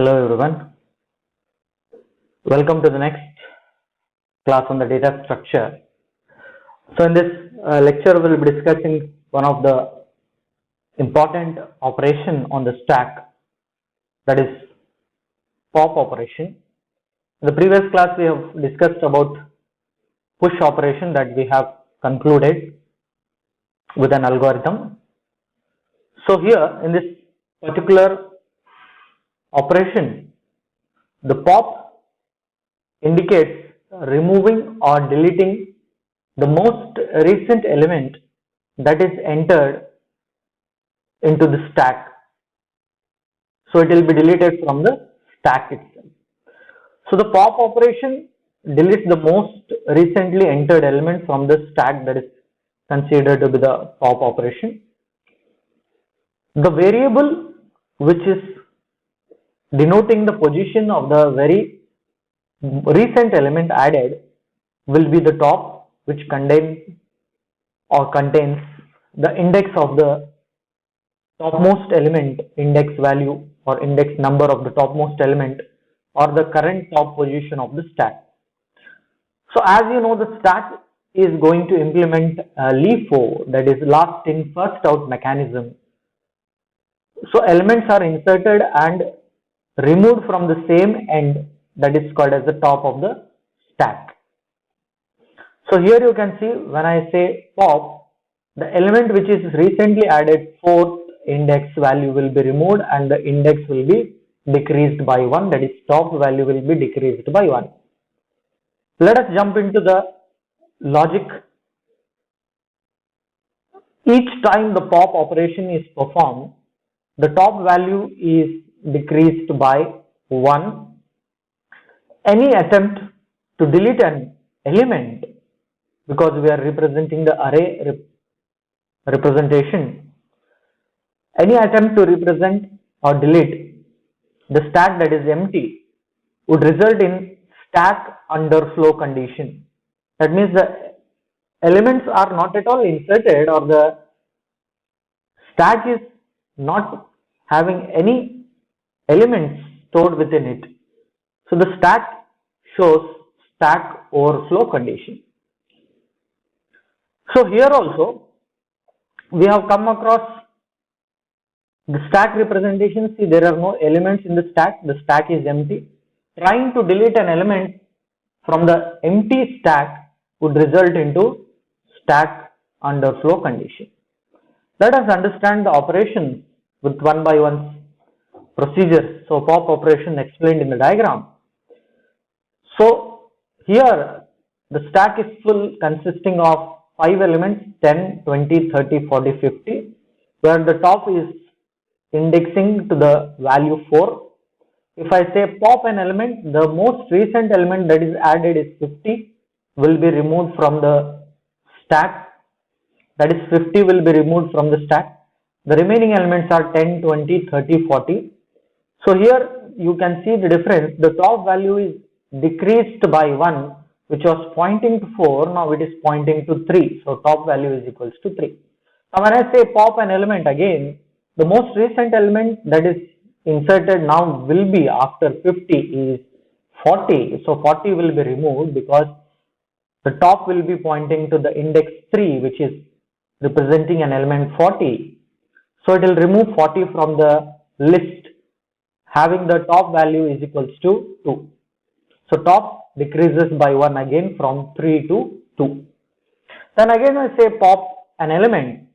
Hello everyone, welcome to the next class on the data structure. So in this lecture we will be discussing one of the important operation on the stack, that is pop operation. In the previous class we have discussed about push operation that we have concluded with an algorithm. So here in this particular operation, the pop indicates removing or deleting the most recent element that is entered into the stack. So it will be deleted from the stack itself. So the pop operation deletes the most recently entered element from the stack, that is considered to be the pop operation. The variable which is denoting the position of the very recent element added will be the top, which contains the index of the topmost element, index value or index number of the topmost element, or the current top position of the stack. So as you know, the stack is going to implement LIFO, that is last in first out mechanism. So elements are inserted and removed from the same end, that is called as the top of the stack. So here you can see when I say pop, the element which is recently added, fourth index value will be removed and the index will be decreased by 1, that is top value will be decreased by 1. Let us jump into the logic. Each time the pop operation is performed, the top value is decreased by 1. Any attempt to delete an element, because we are representing the array representation, any attempt to represent or delete the stack that is empty would result in stack underflow condition. That means the elements are not at all inserted, or the stack is not having any elements stored within it. So the stack shows stack overflow condition. So here also we have come across the stack representation. See, there are no elements in the stack is empty. Trying to delete an element from the empty stack would result into stack underflow condition. Let us understand the operations with one by one procedures. So pop operation explained in the diagram. So here the stack is full, consisting of 5 elements, 10, 20, 30, 40, 50, where the top is indexing to the value 4. If I say pop an element, the most recent element that is added is 50 will be removed from the stack, that is 50 will be removed from the stack. The remaining elements are 10, 20, 30, 40. So here you can see the difference. The top value is decreased by 1, which was pointing to 4, now it is pointing to 3. So top value is equals to 3. Now when I say pop an element, again the most recent element that is inserted now will be after 50 is 40. So 40 will be removed because the top will be pointing to the index 3, which is representing an element 40. So it will remove 40 from the list, having the top value is equals to 2. So top decreases by 1 again from 3 to 2. Then again I say pop an element,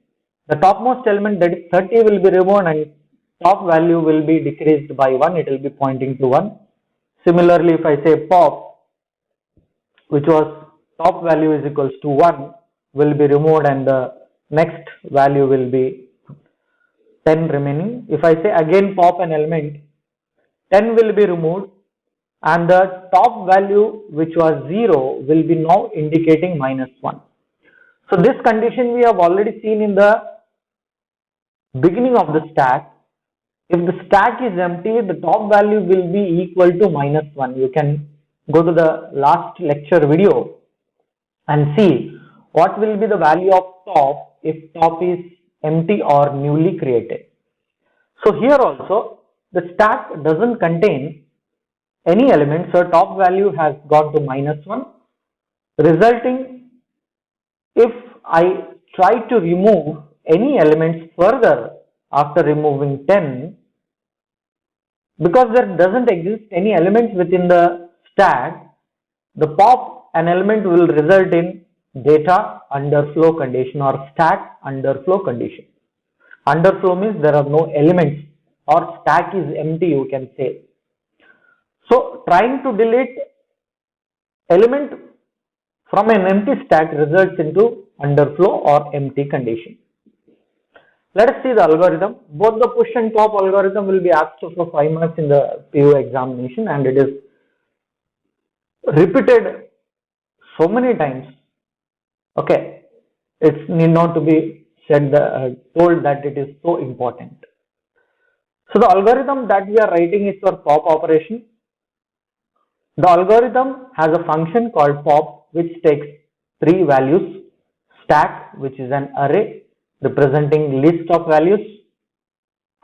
the topmost element, that is 30, will be removed and top value will be decreased by 1, it will be pointing to 1. Similarly, if I say pop, which was top value is equals to 1, will be removed and the next value will be 10 remaining. If I say again pop an element, 10 will be removed and the top value, which was 0, will be now indicating -1. So this condition we have already seen in the beginning of the stack. If the stack is empty, the top value will be equal to -1. You can go to the last lecture video and see what will be the value of top if top is empty or newly created. So here also the stack doesn't contain any element, so top value has gone to -1, resulting if I try to remove any elements further after removing 10, because there doesn't exist any elements within the stack, the pop an element will result in data underflow condition or stack underflow condition. Underflow means there are no elements or stack is empty, you can say. So trying to delete element from an empty stack results into underflow or empty condition. Let us see the algorithm. Both the push and pop algorithm will be asked for 5 marks in the PU examination, and it is repeated so many times. Okay, it need not to be said told that it is so important. So the algorithm that we are writing is for pop operation. The algorithm has a function called pop which takes 3 values: stack, which is an array representing list of values,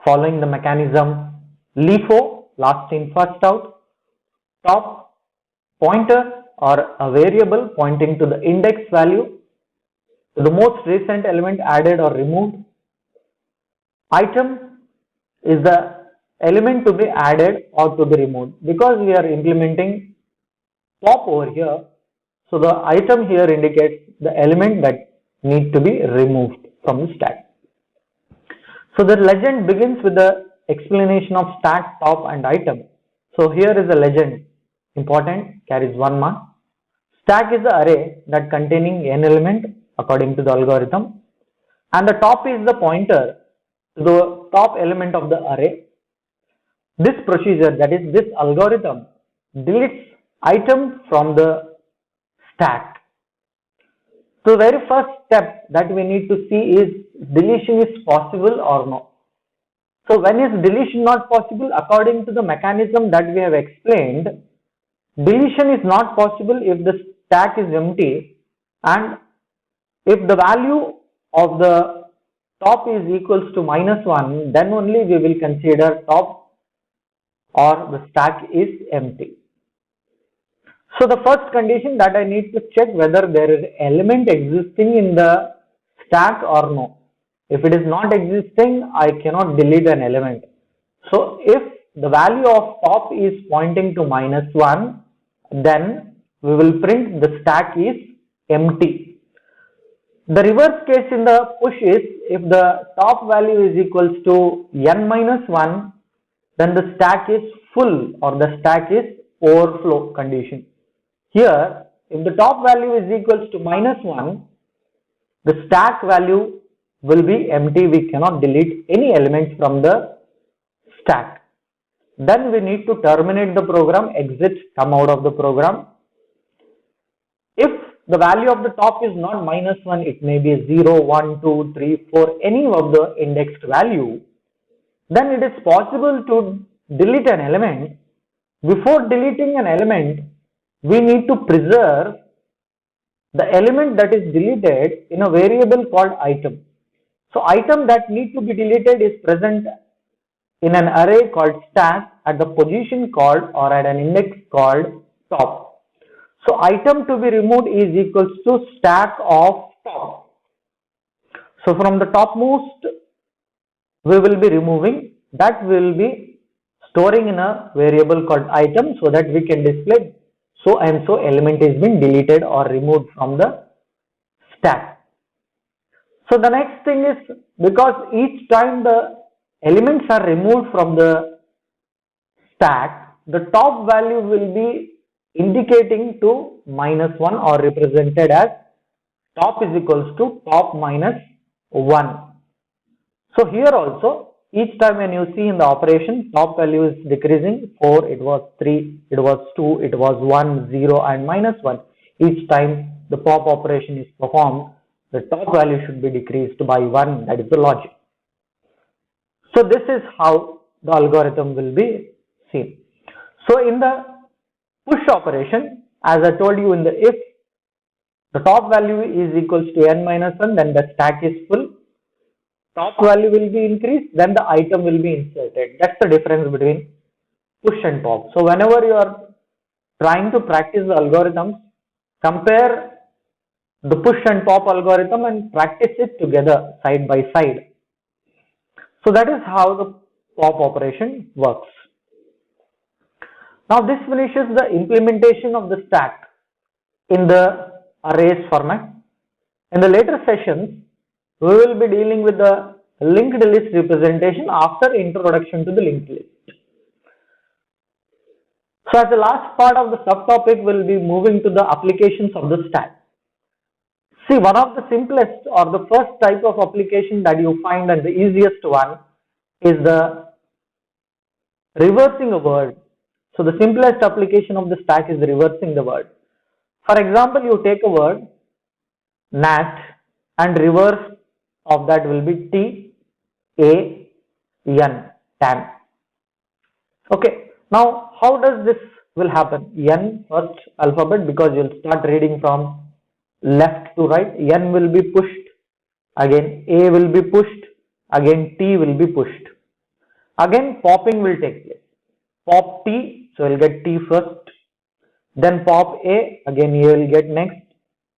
following the mechanism LIFO, last in first out; top, pointer or a variable pointing to the index value, to the most recent element added or removed; item is the element to be added or to be removed. Because we are implementing pop over here, so the item here indicates the element that need to be removed from the stack. So the legend begins with the explanation of stack, top and item. So here is a legend, important, carries 1 mark. Stack is the array that containing n element according to the algorithm, and the top is the pointer to the top element of the array. This procedure, that is this algorithm, deletes item from the stack. So the very first step that we need to see is deletion is possible or not. So when is deletion not possible? According to the mechanism that we have explained, deletion is not possible if the stack is empty and if the value of the top is equals to -1, then only we will consider top or the stack is empty. So the first condition that I need to check whether there is element existing in the stack or no. If it is not existing, I cannot delete an element. So if the value of top is pointing to -1, then we will print the stack is empty. The reverse case in the push is if the top value is equals to n-1, then the stack is full or the stack is overflow condition. Here, if the top value is equals to -1, the stack value will be empty. We cannot delete any elements from the stack. Then we need to terminate the program, exit, come out of the program. If the value of the top is not -1, it may be 0, 1, 2, 3, 4, any of the indexed value, then it is possible to delete an element. Before deleting an element, we need to preserve the element that is deleted in a variable called item. So item that need to be deleted is present in an array called stack at the position called or at an index called top. So item to be removed is equals to stack of top. So from the topmost we will be removing, that we will be storing in a variable called item so that we can display so and so element is been deleted or removed from the stack. So the next thing is, because each time the elements are removed from the stack, the top value will be indicating to -1 or represented as top is equals to top -1. So here also, each time when you see in the operation, top value is decreasing. 4, it was 3, it was 2, it was 1, 0 and -1. Each time the pop operation is performed, the top value should be decreased by 1. That is the logic. So this is how the algorithm will be seen. So in the push operation, as I told you, in the if the top value is equals to n-1, then the stack is full. top value will be increased, then the item will be inserted. That's the difference between push and pop. So whenever you are trying to practice the algorithms, compare the push and pop algorithm and practice it together side by side. So that is how the pop operation works. Now this finishes the implementation of the stack in the arrays format. In the later sessions, we will be dealing with the linked list representation after introduction to the linked list. So as the last part of the subtopic, we will be moving to the applications of the stack. See, one of the simplest or the first type of application that you find and the easiest one is the reversing a word. So the simplest application of the stack is reversing the word. For example, you take a word nat and reverse of that will be T-A-N, tan. Okay, now how does this will happen? N first alphabet, because you will start reading from left to right. N will be pushed, again A will be pushed, again T will be pushed. Again popping will take place. Pop T, so you will get T first. Then pop A, again you will get next.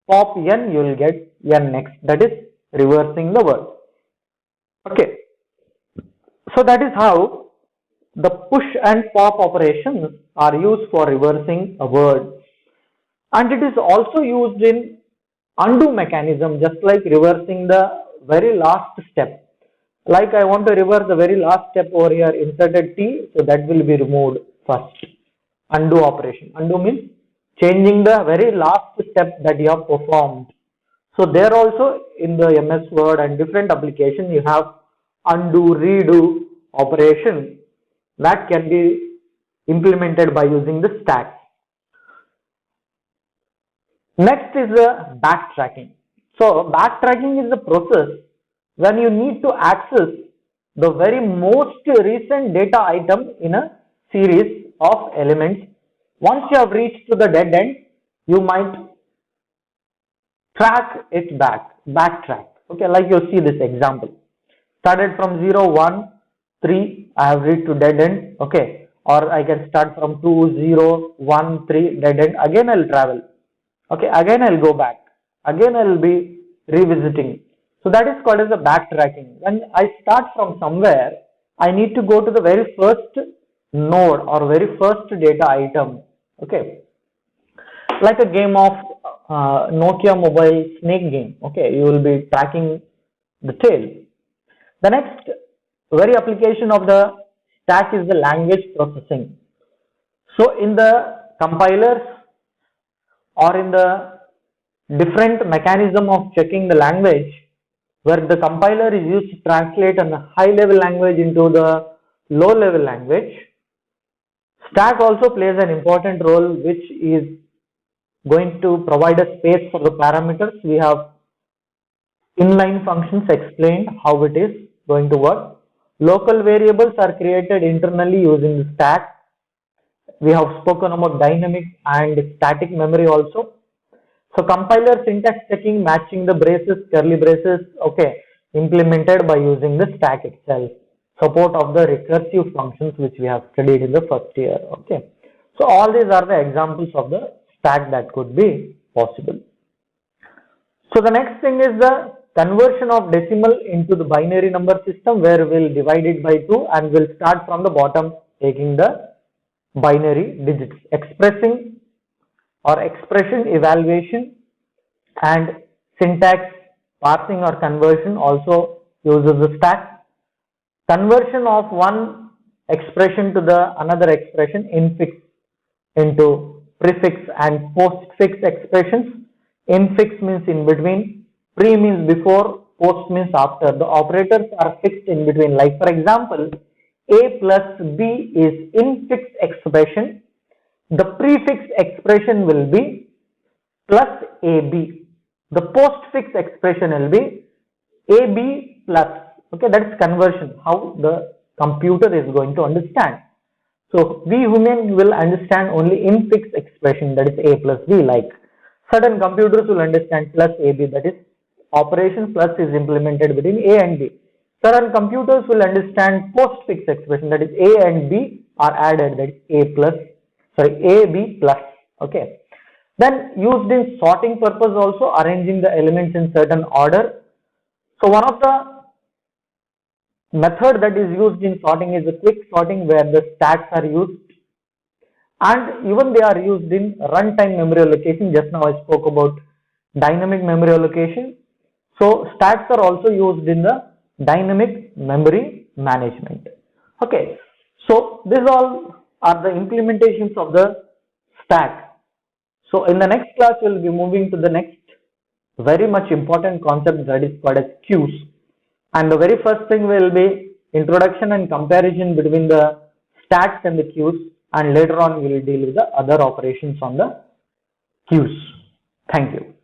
Pop N, you will get N next. That is reversing the word. Okay. So that is how the push and pop operations are used for reversing a word. And it is also used in undo mechanism, just like reversing the very last step. Like I want to reverse the very last step over here, inserted T, so that will be removed first. Undo operation. Undo means changing the very last step that you have performed. So there also in the MS Word and different applications you have undo, redo operation that can be implemented by using the stack. Next is the backtracking. So backtracking is the process when you need to access the very most recent data item in a series of elements. Once you have reached to the dead end, you might track it backtrack. Okay, like you see this example. Started from 0, 1, 3, I have reached to dead end. Okay, or I can start from 2, 0, 1, 3, dead end. Again I will travel. Okay, again I will go back. Again I will be revisiting. So that is called as the backtracking. When I start from somewhere, I need to go to the very first node or very first data item. Okay, like a game of Nokia mobile snake game. Okay, you will be tracking the tail. The next very application of the stack is the language processing. So in the compilers or in the different mechanism of checking the language, where the compiler is used to translate a high level language into the low level language, stack also plays an important role, which is going to provide a space for the parameters. We have inline functions explained how it is going to work. Local variables are created internally using the stack. We have spoken about dynamic and static memory also. So compiler syntax checking, matching the braces, curly braces, okay, implemented by using the stack itself. Support of the recursive functions which we have studied in the first year. Okay, so all these are the examples of the stack that could be possible. So the next thing is the conversion of decimal into the binary number system, where we will divide it by 2 and we will start from the bottom taking the binary digits. Expressing or expression evaluation and syntax parsing or conversion also uses the stack. Conversion of one expression to the another expression, infix into prefix and postfix expressions. Infix means in between, pre means before, post means after. The operators are fixed in between. Like for example, A plus B is infix expression. The prefix expression will be plus AB. The postfix expression will be AB plus. Okay, that's conversion, how the computer is going to understand. So we human will understand only infix expression, that is A plus B. Like certain computers will understand plus AB, that is operation plus is implemented between A and B. Certain computers will understand postfix expression, that is A and B are added, that is A, B plus. Okay. Then used in sorting purpose also, arranging the elements in certain order. So one of the method that is used in sorting is the quick sorting, where the stacks are used, and even they are used in runtime memory allocation. Just now I spoke about dynamic memory allocation. So stacks are also used in the dynamic memory management. Okay, so these all are the implementations of the stack. So in the next class we will be moving to the next very much important concept, that is called as queues. And the very first thing will be introduction and comparison between the stacks and the queues, and later on we will deal with the other operations on the queues. Thank you.